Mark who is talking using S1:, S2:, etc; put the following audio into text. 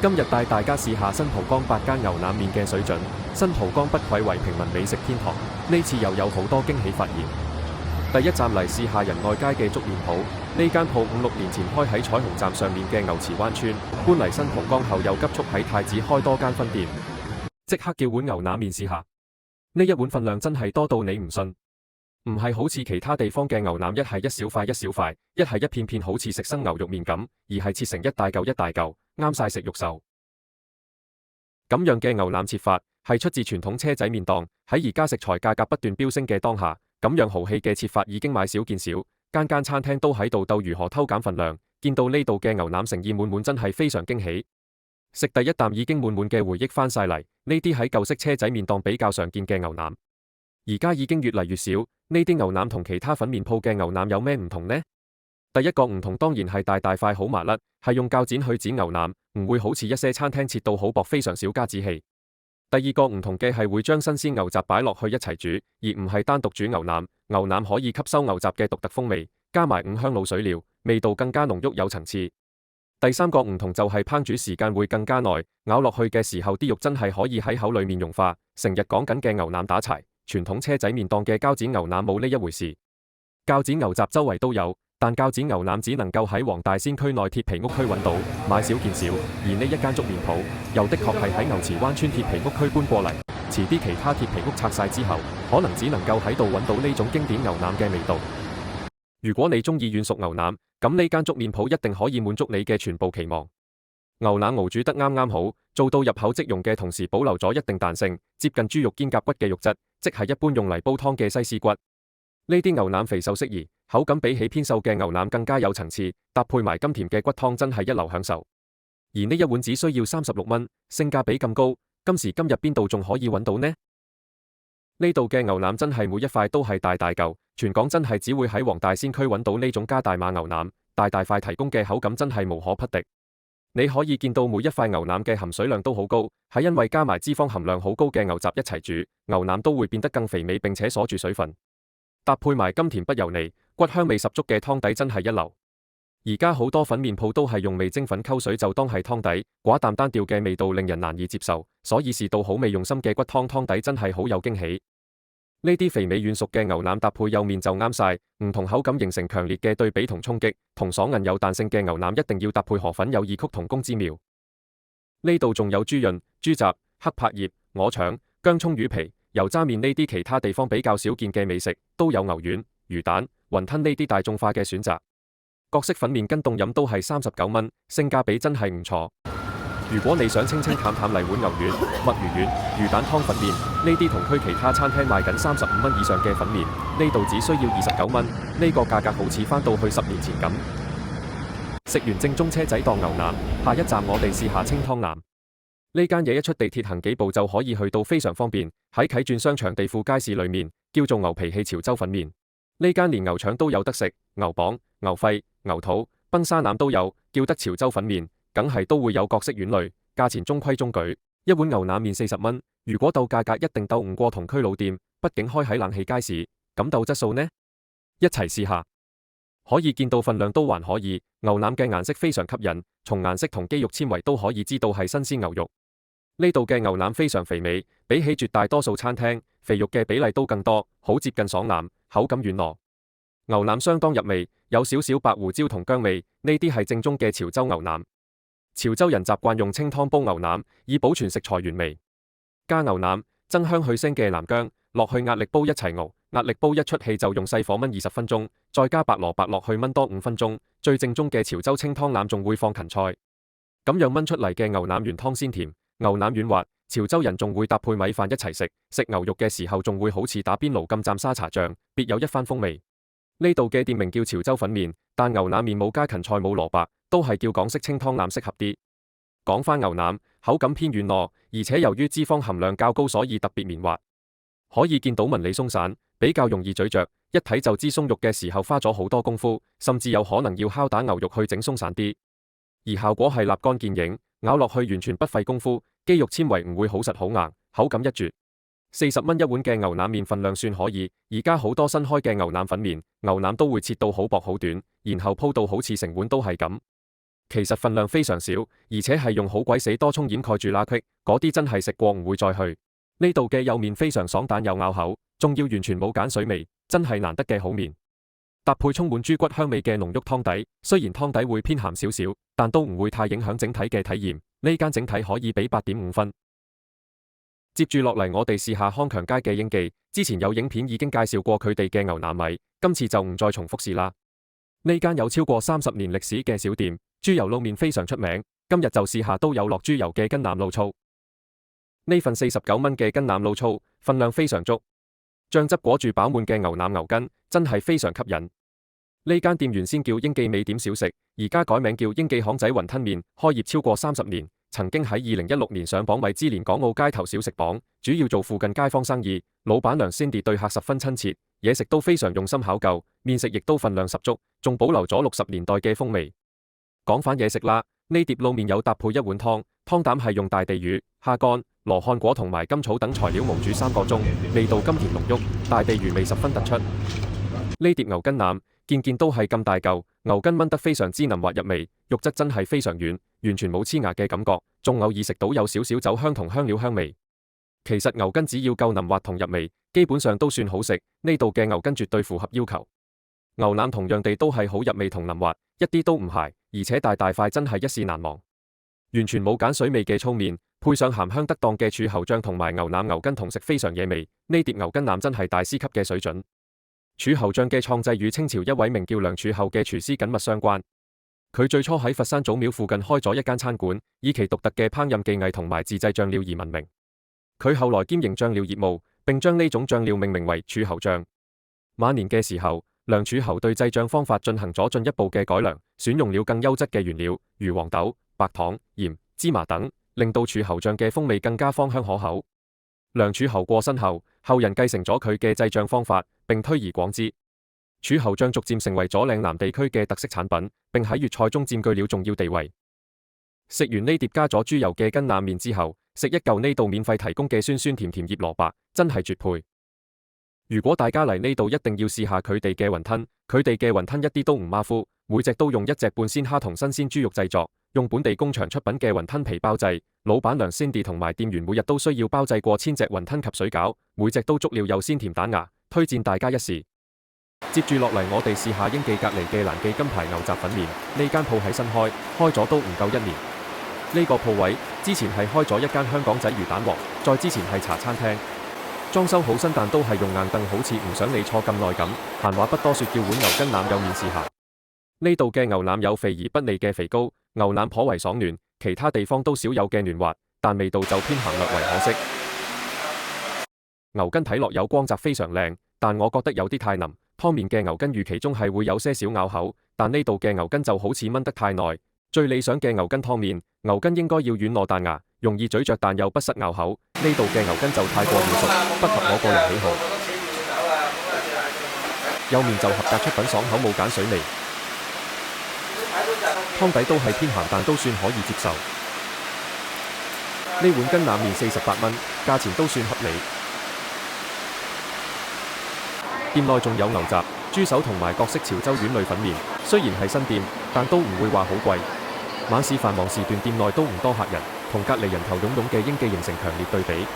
S1: 今日帶大家試下新蒲崗8間牛腩麵嘅水準。新蒲崗不愧為平民美食天堂，呢次又有好多驚喜發現。第一站嚟試下仁愛街嘅粥麵鋪，呢間鋪5、6年前開喺彩虹站上面嘅牛池灣村，搬嚟新蒲崗後又急速喺太子開多間分店。即刻叫碗牛腩麵試下，呢一碗份量真係多到你唔信，唔係好似其他地方嘅牛腩一係一小塊一小塊，一係一片片好似食生牛肉麵咁，而係切成一大嚿一大嚿，啱晒食肉獸。咁樣嘅牛腩切法係出自傳統車仔麵檔，喺而家食材價格不斷飆升嘅當下，咁樣豪氣嘅切法已經買少見少，間間餐廳都喺度鬥如何偷減份量。見到呢度嘅牛腩誠意滿滿，真係非常驚喜。食第一啖已經滿滿嘅回憶翻晒嚟，呢啲喺舊式車仔麵檔比較常見嘅牛腩，而家已經越嚟越少。呢啲牛腩同其他粉麵鋪嘅牛腩有咩唔同呢？第一個唔同當然係大大塊好麻甩，係用鉸剪去剪牛腩，唔會好似一些餐廳切到好薄，非常少加子氣。第二個唔同嘅係會將新鮮牛雜擺落去一齊煮，而唔係單獨煮牛腩。牛腩可以吸收牛雜嘅獨特風味，加埋五香滷水料，味道更加濃郁有層次。第三個唔同就係烹煮時間會更加耐，咬落去嘅時候啲肉真係可以喺口裏面融化。成日講緊嘅牛腩打柴，傳統車仔麵檔嘅膠剪牛腩冇呢一回事。膠剪牛雜周圍都有，但膠剪牛腩只能夠喺黃大仙區內鐵皮屋區揾到，買少見少。而呢一間粥麵鋪又的確係喺牛池灣村鐵皮屋區搬過嚟，遲啲其他鐵皮屋拆晒之後，可能只能夠喺度揾到呢種經典牛腩嘅味道。如果你中意軟熟牛腩，咁呢間粥麵鋪一定可以滿足你嘅全部期望。牛腩熬煮得啱啱好，做到入口即溶嘅同時保留咗一定彈性，接近豬肉肩胛骨嘅肉質，即係一般用嚟煲湯嘅西施骨。呢啲牛腩肥瘦適宜，口感比起偏瘦嘅牛腩更加有層次，搭配埋甘甜嘅骨湯真係一流享受。而呢一碗只需要36蚊，性價比咁高，今時今日邊度仲可以揾到呢？呢度嘅牛腩真係每一塊都係大大嚿，全港真係只會喺黃大仙區揾到呢種加大碼牛腩，大大塊提供嘅口感真係無可匹敵。你可以見到每一塊牛腩嘅含水量都好高，係因為加埋脂肪含量好高嘅牛雜一齊煮，牛腩都會變得更肥美並且鎖住水分。搭配埋甘甜不油膩、骨香味十足嘅湯底真係一流。而家好多粉麵鋪都係用味精粉溝水就當係湯底，寡淡單調嘅味道令人難以接受，所以是道好味用心嘅骨湯湯底真係好有驚喜。呢啲肥美軟熟嘅牛腩搭配幼麵就啱晒，唔同口感形成強烈嘅對比同衝擊。同爽韌有彈性嘅牛腩一定要搭配河粉，有異曲同工之妙。呢度仲有豬潤、豬雜、黑柏葉、鵝腸、薑蔥魚皮、油渣麵呢啲其他地方比較少見嘅美食，都有牛丸、魚蛋、雲吞呢啲大眾化嘅選擇。各式粉麵跟凍飲都係39蚊，性價比真係唔錯。如果你想清清淡淡嚟碗牛丸、墨魚丸、魚蛋湯粉麵，呢啲同區其他餐廳賣緊35蚊以上嘅粉麵，呢度只需要29蚊，呢個價格好似翻到去10年前咁。食完正宗車仔檔牛腩，下一站我哋試下清湯腩。呢間嘢一出地鐵行幾步就可以去到，非常方便。喺啟鑽商場地庫街市裏面，叫做牛脾氣潮州粉麵。呢間連牛腸都有得食，牛膀、牛肺、牛肚、崩沙腩都有，叫得潮州粉麵，梗係都會有各式丸類，價錢中規中矩。一碗牛腩麵40蚊，如果鬥價格一定鬥唔過同區老店，畢竟開喺冷氣街市，咁鬥質素呢？一齊試下。可以見到份量都還可以，牛腩嘅顏色非常吸引，從顏色同肌肉纖維都可以知道係新鮮牛肉。呢度嘅牛腩非常肥美，比起絕大多數餐廳，肥肉嘅比例都更多，好接近爽腩，口感軟糯。牛腩相當入味，有少少白胡椒同薑味，呢啲係正宗嘅潮州牛腩。潮州人習慣用清湯煲牛腩，以保存食材原味。加牛腩，增香去腥嘅南薑落去壓力煲一齊熬，壓力煲一出氣就用細火燜20分鐘，再加白蘿蔔落去燜多5分鐘。最正宗嘅潮州清湯腩仲會放芹菜，咁樣燜出嚟嘅牛腩原湯鮮甜，牛腩軟滑。潮州人仲會搭配米飯一齊食，食牛肉嘅時候仲會好似打邊爐咁蘸沙茶醬，別有一番風味。呢度嘅店名叫潮州粉麵，但牛腩麵冇加芹菜冇蘿蔔，都係叫港式清湯腩適合啲。講返牛腩，口感偏軟糯，而且由於脂肪含量較高，所以特別綿滑。可以見到紋理鬆散，比較容易咀嚼，一睇就知鬆肉嘅時候花咗好多功夫，甚至有可能要敲打牛肉去整鬆散啲。而效果係立竿見影，咬落去完全不費功夫，肌肉纖維唔會好實好硬，口感一絕。40蚊一碗嘅牛腩麵份量算可以，而家好多新開嘅牛腩粉麵，牛腩都會切到好薄好短，然後鋪到好似成碗都係咁。其實份量非常少，而且係用好鬼死多蔥掩蓋住啦隙，嗰啲真係食過唔會再去。呢度嘅幼麵非常爽彈又咬口，仲要完全冇鹼水味，真係難得嘅好麵。搭配充滿豬骨香味嘅濃郁湯底，雖然湯底會偏鹹少少，但都唔會太影響整體嘅體驗。呢間整體可以俾8.5分。接住落嚟，我哋試下康強街嘅英記。之前有影片已經介紹過佢哋嘅牛腩米，今次就唔再重複試啦。呢間有超過30年歷史嘅小店，豬油撈麵非常出名。今日就試下都有落豬油嘅筋腩鹵粗。呢份49蚊嘅筋腩鹵粗，份量非常足，醬汁裹住飽滿嘅牛腩牛筋，真係非常吸引。呢間店原先叫英記美點小食，而家改名叫英記巷仔雲吞麵，開業超過30年。曾經喺2016年上榜米芝蓮港澳街頭小食榜，主要做附近街坊生意。老闆娘 Cindy 對客十分親切，嘢食都非常用心考究，麵食亦都份量十足，仲保留咗60年代嘅風味。講返嘢食啦，呢碟撈麵有搭配一碗湯，湯膽係用大地魚、蝦乾、羅漢果同埋甘草等材料熬煮3個鐘，味道甘甜濃郁，大地魚味十分突出。呢碟牛筋腩件件都係咁大嚿，牛筋炆得非常之嫩滑入味，肉質真係非常軟，完全冇黐牙嘅感覺，仲偶爾食到有少少酒香同香料香味。其實牛筋只要夠嫩滑同入味，基本上都算好食。呢度嘅牛筋絕對符合要求。牛腩同樣地都係好入味同嫩滑，一啲都唔柴，而且大大塊真係一試難忘。完全冇鹼水味嘅粗麵，配上鹹香得當嘅柱侯醬同埋牛腩牛筋同食非常惹味。呢碟牛筋腩真係大師級嘅水準。柱侯醬嘅創製與清朝一位名叫梁柱侯嘅廚師緊密相關。佢最初喺佛山祖廟附近開咗一間餐館，以其獨特嘅烹飪技藝同埋自製醬料而聞名。佢後來兼營醬料業務，並將呢種醬料命名為柱侯醬。晚年嘅時候，梁柱侯對製醬方法進行咗進一步嘅改良，選用了更優質嘅原料，如黃豆、白糖、鹽、芝麻等，令到柱侯醬嘅風味更加芳香可口。梁柱侯過身後，後人繼承咗佢嘅製醬方法，並推而廣之。柱侯醬逐漸成為咗嶺南地區嘅特色產品，並喺粵菜中佔據了重要地位。食完呢碟加咗豬油嘅筋腩麵之後，食一嚿呢度免費提供嘅酸酸甜甜醃蘿蔔，真係絕配。如果大家嚟呢度一定要試下佢哋嘅雲吞，佢哋嘅雲吞一啲都唔馬虎，每隻都用一隻半鮮蝦同新鮮豬肉製作，用本地工場出品嘅雲吞皮包製。老闆娘 Cindy 同埋店員每日都需要包製過1000隻雲吞及水餃，每隻都足料又鮮甜彈牙，推薦大家一試。接住落嚟，我哋試下英記隔離嘅蘭記金牌牛雜粉麵。呢間鋪喺新開，開咗都唔夠1年。呢個鋪位之前係開咗一間香港仔魚蛋王，再之前係茶餐廳，裝修好新，但都係用硬凳，好似唔想你坐咁耐咁。閒話不多說，叫碗牛筋腩有麵試下。呢度嘅牛腩有肥而不膩嘅肥膏，牛腩頗為爽嫩，其他地方都少有嘅嫩滑，但味道就偏鹹略為可惜。牛筋睇落有光澤，非常靚，但我覺得有啲太腍。湯麵嘅牛筋預期中係會有些少咬口，但呢度嘅牛筋就好似炆得太耐。最理想嘅牛筋湯麵，牛筋應該要軟糯彈牙，容易咀嚼但又不失咬口。呢度嘅牛筋就太過軟熟，不合我個人喜好。幼麵就合格出品，爽口冇鹼水味，湯底都係偏鹹，但都算可以接受。呢碗筋腩麵48蚊，價錢都算合理。店內仲有牛雜、豬手同埋各式潮州丸類粉麵，雖然係新店，但都唔會話好貴。晚市繁忙時段店內都唔多客人，同隔離人頭湧湧嘅英記形成強烈對比。